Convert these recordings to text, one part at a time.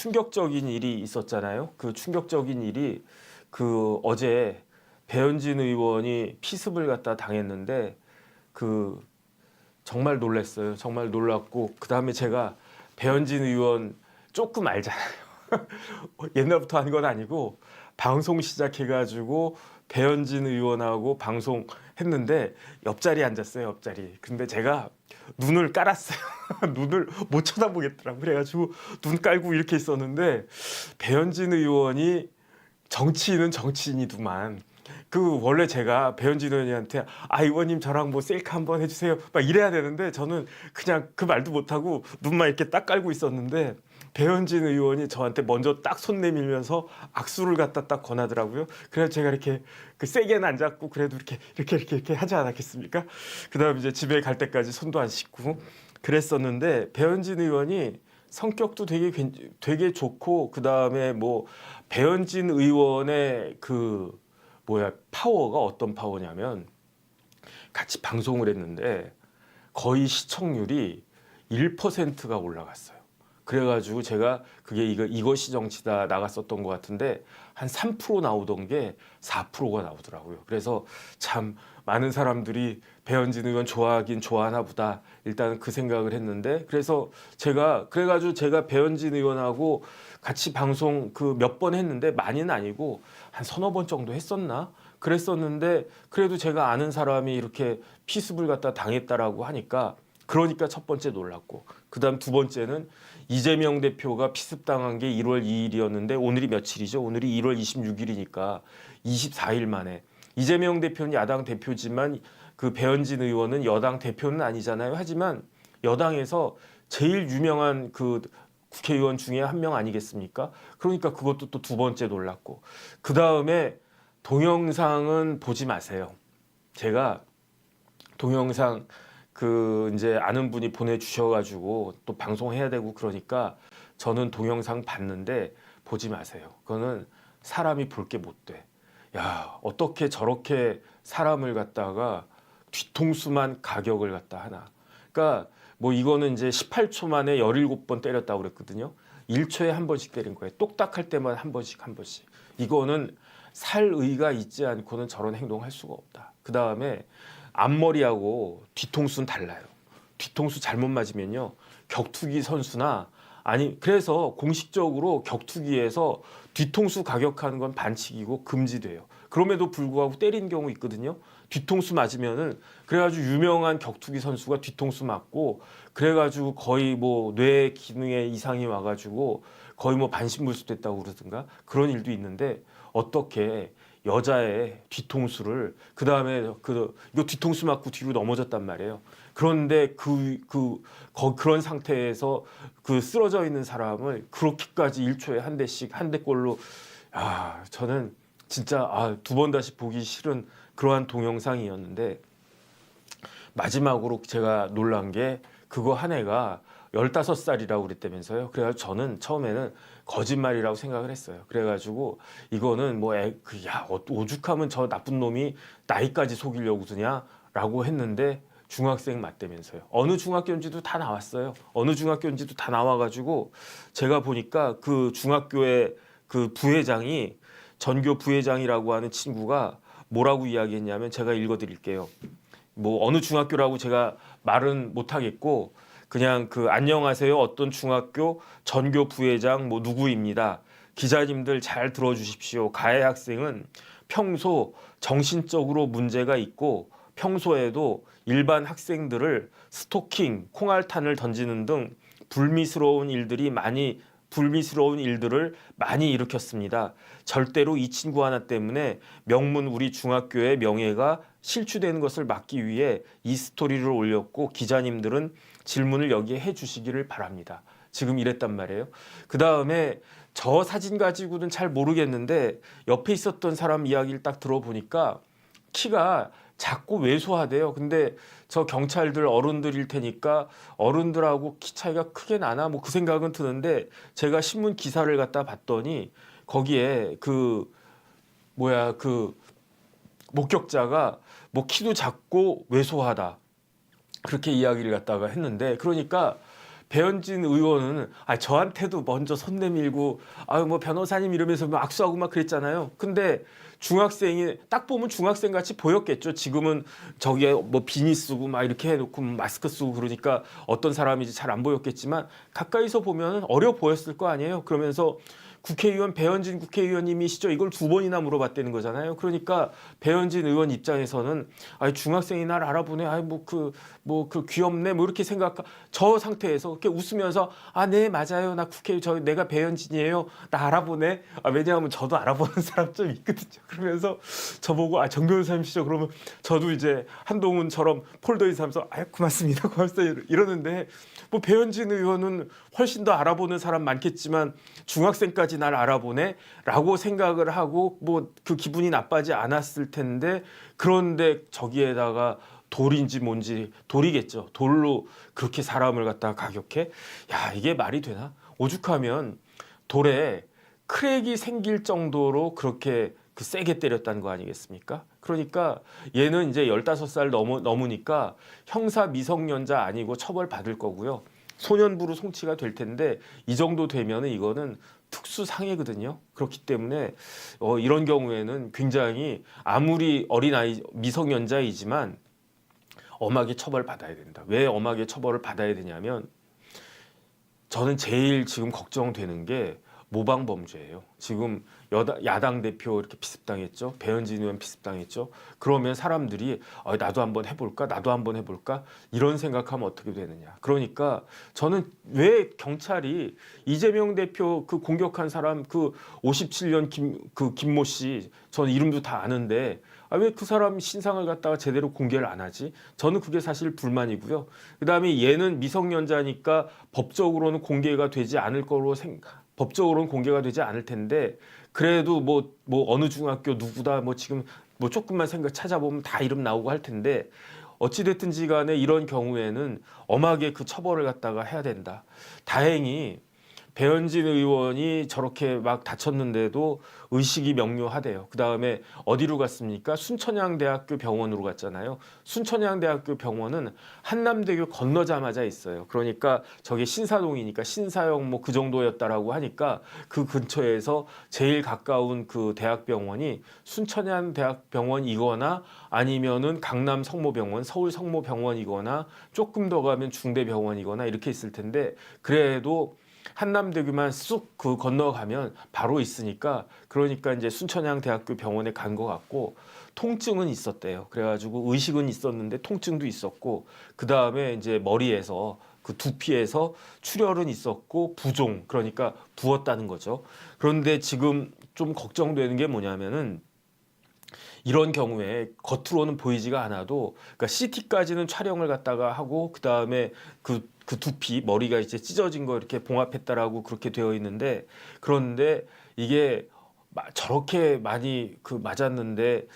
충격적인 일이 있었잖아요. 그 충격적인 일이 그 어제 배현진 의원이 피습을 갖다 당했는데 그 정말 놀랐어요. 정말 놀랐고 그다음에 제가 배현진 의원 조금 알잖아요. 옛날부터 한 건 아니고 방송 시작해가지고 배현진 의원하고 방송했는데 옆자리에 앉았어요. 옆자리. 근데 제가 눈을 깔았어요. 눈을 못 쳐다보겠더라고. 그래가지고 눈 깔고 이렇게 있었는데 배현진 의원이 정치인은 정치인이더만. 그 원래 제가 배현진 의원님한테 의원님 저랑 뭐 셀카 한번 해주세요 막 이래야 되는데 저는 그냥 그 말도 못하고 눈만 이렇게 딱 깔고 있었는데 배현진 의원이 저한테 먼저 딱 손 내밀면서 악수를 갖다 딱 권하더라고요. 그래서 제가 이렇게 그 세게는 안 잡고 그래도 이렇게 하지 않았겠습니까? 그다음 이제 집에 갈 때까지 손도 안 씻고 그랬었는데 배현진 의원이 성격도 되게 좋고 그다음에 뭐 배현진 의원의 그 파워가 어떤 파워냐면 같이 방송을 했는데 거의 시청률이 1%가 올라갔어요. 그래가지고 제가 그게 이것이 정치다 나갔었던 것 같은데 한 3% 나오던 게 4%가 나오더라고요. 그래서 참 많은 사람들이 배현진 의원 좋아하긴 좋아하나 보다. 일단 그 생각을 했는데 그래가지고 제가 배현진 의원하고 같이 방송 그 몇 번 했는데 많이는 아니고 한 서너 번 정도 했었나? 그랬었는데 그래도 제가 아는 사람이 이렇게 피습을 갖다 당했다라고 하니까 그러니까 첫 번째 놀랐고 그다음 두 번째는 이재명 대표가 피습당한 게 1월 2일이었는데 오늘이 며칠이죠? 오늘이 1월 26일이니까 24일 만에 이재명 대표는 야당 대표지만 그 배현진 의원은 여당 대표는 아니잖아요. 하지만 여당에서 제일 유명한 그 국회의원 중에 한 명 아니겠습니까? 그러니까 그것도 또 두 번째 놀랐고 그 다음에 동영상은 보지 마세요. 제가 동영상 그 이제 아는 분이 보내주셔가지고 또 방송해야 되고 그러니까 저는 동영상 봤는데 보지 마세요. 그거는 사람이 볼 게 못 돼. 야, 어떻게 저렇게 사람을 갖다가 뒤통수만 가격을 갖다 하나. 그러니까 뭐 이거는 이제 18초 만에 17번 때렸다고 그랬거든요. 1초에 한 번씩 때린 거예요. 똑딱할 때만 한 번씩. 이거는 살 의가 있지 않고는 저런 행동할 수가 없다. 그 다음에 앞머리하고 뒤통수는 달라요. 뒤통수 잘못 맞으면요. 격투기 선수나 그래서 공식적으로 격투기에서 뒤통수 가격하는 건 반칙이고 금지돼요. 그럼에도 불구하고 때리는 경우 있거든요. 뒤통수 맞으면은 그래가지고 유명한 격투기 선수가 뒤통수 맞고 그래가지고 거의 뭐 뇌 기능에 이상이 와가지고 거의 뭐 반신불수 됐다고 그러든가 그런 일도 있는데 어떻게 여자의 뒤통수를 그 다음에 이거 뒤통수 맞고 뒤로 넘어졌단 말이에요. 그런데 그런 상태에서 그 쓰러져 있는 사람을 그렇게까지 1초에 한 대씩 한 대꼴로 저는 진짜 두 번 다시 보기 싫은 그러한 동영상이었는데 마지막으로 제가 놀란 게 그거 한 애가 15살이라고 그랬다면서요. 그래가지고 저는 처음에는 거짓말이라고 생각을 했어요. 그래가지고 이거는 오죽하면 저 나쁜 놈이 나이까지 속이려고 그러냐라고 했는데 중학생 맞다면서요. 어느 중학교인지도 다 나왔어요. 어느 중학교인지도 다 나와가지고 제가 보니까 그 중학교의 그 부회장이 전교 부회장이라고 하는 친구가 뭐라고 이야기했냐면 제가 읽어드릴게요. 뭐 어느 중학교라고 제가 말은 못하겠고 그냥 안녕하세요 어떤 중학교 전교 부회장 뭐 누구입니다. 기자님들 잘 들어주십시오. 가해 학생은 평소 정신적으로 문제가 있고 평소에도 일반 학생들을 스토킹, 콩알탄을 던지는 등 불미스러운 일들을 많이 일으켰습니다. 절대로 이 친구 하나 때문에 명문 우리 중학교의 명예가 실추되는 것을 막기 위해 이 스토리를 올렸고 기자님들은 질문을 여기에 해주시기를 바랍니다. 지금 이랬단 말이에요. 그 다음에 저 사진 가지고는 잘 모르겠는데 옆에 있었던 사람 이야기를 딱 들어보니까 키가 작고 왜소하대요. 근데 저 경찰들 어른들일 테니까 어른들하고 키 차이가 크게 나나 뭐 그 생각은 드는데 제가 신문 기사를 갖다 봤더니 거기에 그 목격자가 뭐 키도 작고 왜소하다 그렇게 이야기를 갖다가 했는데 그러니까 배현진 의원은 저한테도 먼저 손 내밀고 뭐 변호사님 이러면서 막 악수하고 막 그랬잖아요. 근데 중학생이 딱 보면 중학생 같이 보였겠죠. 지금은 저기에 뭐 비니 쓰고 막 이렇게 해놓고 마스크 쓰고 그러니까 어떤 사람인지 잘 안 보였겠지만 가까이서 보면 어려 보였을 거 아니에요. 그러면서 국회의원 배현진 국회의원님이시죠? 이걸 2번이나 물어봤다는 거잖아요. 그러니까 배현진 의원 입장에서는 중학생이 날 알아보네. 그 귀엽네. 뭐 이렇게 저 상태에서 이렇게 웃으면서 네 맞아요. 나 내가 배현진이에요. 나 알아보네. 왜냐하면 저도 알아보는 사람 좀 있거든요. 그러면서 저보고 정 변호사님이시죠? 그러면 저도 이제 한동훈처럼 폴더 인사하면서 고맙습니다. 고맙습니다. 이러는데 뭐 배현진 의원은 훨씬 더 알아보는 사람 많겠지만 중학생까지 날 알아보네 라고 생각을 하고 뭐 그 기분이 나빠지 않았을 텐데 그런데 저기에다가 돌인지 뭔지 돌이겠죠. 돌로 그렇게 사람을 갖다가 가격해? 이게 말이 되나? 오죽하면 돌에 크랙이 생길 정도로 그렇게 세게 때렸다는 거 아니겠습니까? 그러니까 얘는 이제 15살 넘으니까 형사 미성년자 아니고 처벌받을 거고요. 소년부로 송치가 될 텐데 이 정도 되면은 이거는 특수상해거든요. 그렇기 때문에 이런 경우에는 굉장히 아무리 어린아이 미성년자이지만 엄하게 처벌받아야 된다. 왜 엄하게 처벌을 받아야 되냐면 저는 제일 지금 걱정되는 게 모방범죄예요. 지금 야당 대표 이렇게 피습당했죠. 배현진 의원 피습당했죠. 그러면 사람들이 나도 한번 해볼까? 나도 한번 해볼까? 이런 생각하면 어떻게 되느냐. 그러니까 저는 왜 경찰이 이재명 대표 그 공격한 사람 그 57년 김모 씨 저는 이름도 다 아는데 왜 그 사람 신상을 갖다가 제대로 공개를 안 하지? 저는 그게 사실 불만이고요. 그다음에 얘는 미성년자니까 법적으로는 공개가 되지 않을 거로 법적으로는 공개가 되지 않을 텐데 그래도 뭐 어느 중학교 누구다 지금 조금만 찾아보면 다 이름 나오고 할 텐데 어찌됐든지 간에 이런 경우에는 엄하게 그 처벌을 갖다가 해야 된다. 다행히 배현진 의원이 저렇게 막 다쳤는데도 의식이 명료하대요. 그다음에 어디로 갔습니까? 순천향대학교 병원으로 갔잖아요. 순천향대학교 병원은 한남대교 건너자마자 있어요. 그러니까 저게 신사동이니까 신사역 그 정도였다라고 하니까 그 근처에서 제일 가까운 그 대학병원이 순천향대학병원이거나 아니면은 강남 성모병원, 서울 성모병원이거나 조금 더 가면 중대병원이거나 이렇게 있을 텐데 그래도 한남대교만 쑥 건너가면 바로 있으니까 그러니까 이제 순천향대학교 병원에 간 것 같고 통증은 있었대요. 그래가지고 의식은 있었는데 통증도 있었고 그 다음에 이제 머리에서 그 두피에서 출혈은 있었고 부종 그러니까 부었다는 거죠. 그런데 지금 좀 걱정되는 게 뭐냐면은 이런 경우에 겉으로는 보이지가 않아도 그러니까 CT까지는 촬영을 갖다가 하고 그 다음에 그 두피 머리가 이제 찢어진 거 이렇게 봉합했다라고 그렇게 되어 있는데 그런데 이게 저렇게 많이 맞았는데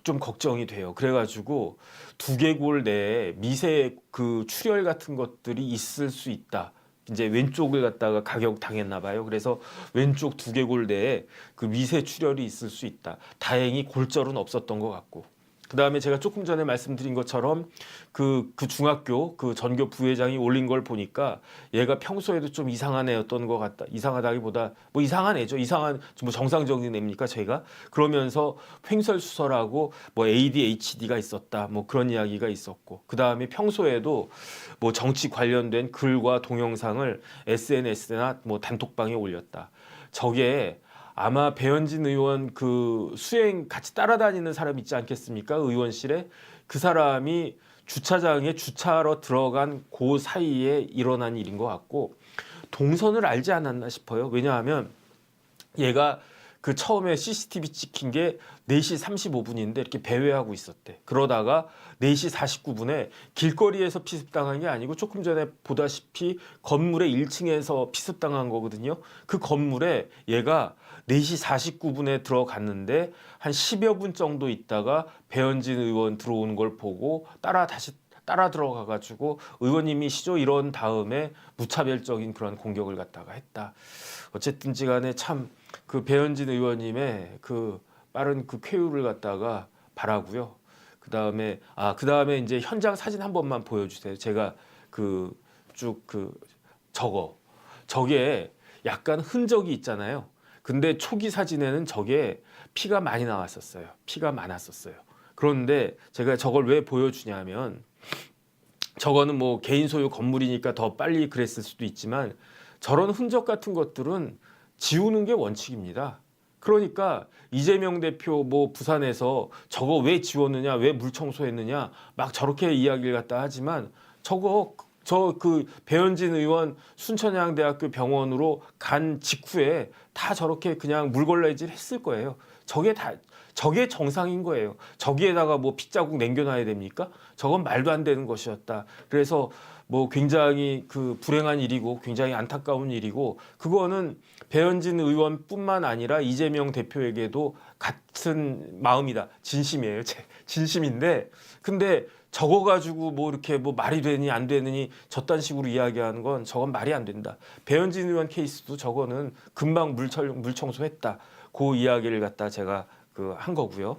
좀 걱정이 돼요. 그래가지고 두개골 내에 미세 출혈 같은 것들이 있을 수 있다. 이제 왼쪽을 갖다가 가격 당했나 봐요. 그래서 왼쪽 두개골 내에 미세 출혈이 있을 수 있다. 다행히 골절은 없었던 것 같고. 그 다음에 제가 조금 전에 말씀드린 것처럼 그 중학교 전교 부회장이 올린 걸 보니까 얘가 평소에도 좀 이상한 애였던 것 같다. 이상하다기보다 이상한 애죠. 이상한 정상적인 애입니까 저희가? 그러면서 횡설수설하고 ADHD가 있었다. 그런 이야기가 있었고 그 다음에 평소에도 정치 관련된 글과 동영상을 SNS나 단톡방에 올렸다. 저게 아마 배현진 의원 수행 같이 따라다니는 사람 있지 않겠습니까? 의원실에 그 사람이 주차장에 주차하러 들어간 그 사이에 일어난 일인 것 같고 동선을 알지 않았나 싶어요. 왜냐하면 얘가 처음에 CCTV 찍힌 게 4시 35분인데 이렇게 배회하고 있었대. 그러다가 4시 49분에 길거리에서 피습당한 게 아니고 조금 전에 보다시피 건물의 1층에서 피습당한 거거든요. 그 건물에 얘가 4시 49분에 들어갔는데 한 10여 분 정도 있다가 배현진 의원 들어오는 걸 보고 다시 따라 들어가가지고 의원님이시죠? 이런 다음에 무차별적인 그런 공격을 갖다가 했다. 어쨌든지 간에 참 배현진 의원님의 빠른 쾌유를 갖다가 바라고요. 그 다음에 이제 현장 사진 한 번만 보여주세요. 제가 쭉 저게 약간 흔적이 있잖아요. 근데 초기 사진에는 저게 피가 많이 나왔었어요. 피가 많았었어요. 그런데 제가 저걸 왜 보여주냐면 저거는 뭐 개인 소유 건물이니까 더 빨리 그랬을 수도 있지만 저런 흔적 같은 것들은 지우는 게 원칙입니다. 그러니까 이재명 대표 뭐 부산에서 저거 왜 지웠느냐, 왜 물 청소했느냐 막 저렇게 이야기를 갖다 하지만 저거 저 그 배현진 의원 순천향대학교 병원으로 간 직후에 다 저렇게 그냥 물걸레질 했을 거예요. 저게 정상인 거예요. 저기에다가 뭐 핏자국 남겨놔야 됩니까? 저건 말도 안 되는 것이었다. 그래서 뭐 굉장히 그 불행한 일이고 굉장히 안타까운 일이고 그거는 배현진 의원뿐만 아니라 이재명 대표에게도 같은 마음이다. 진심이에요. 진심인데 근데 저거 가지고 뭐 이렇게 뭐 말이 되니 안 되느니 저딴 식으로 이야기하는 건 저건 말이 안 된다. 배현진 의원 케이스도 저거는 금방 물 청소했다. 그 이야기를 갖다 제가 그 한 거고요.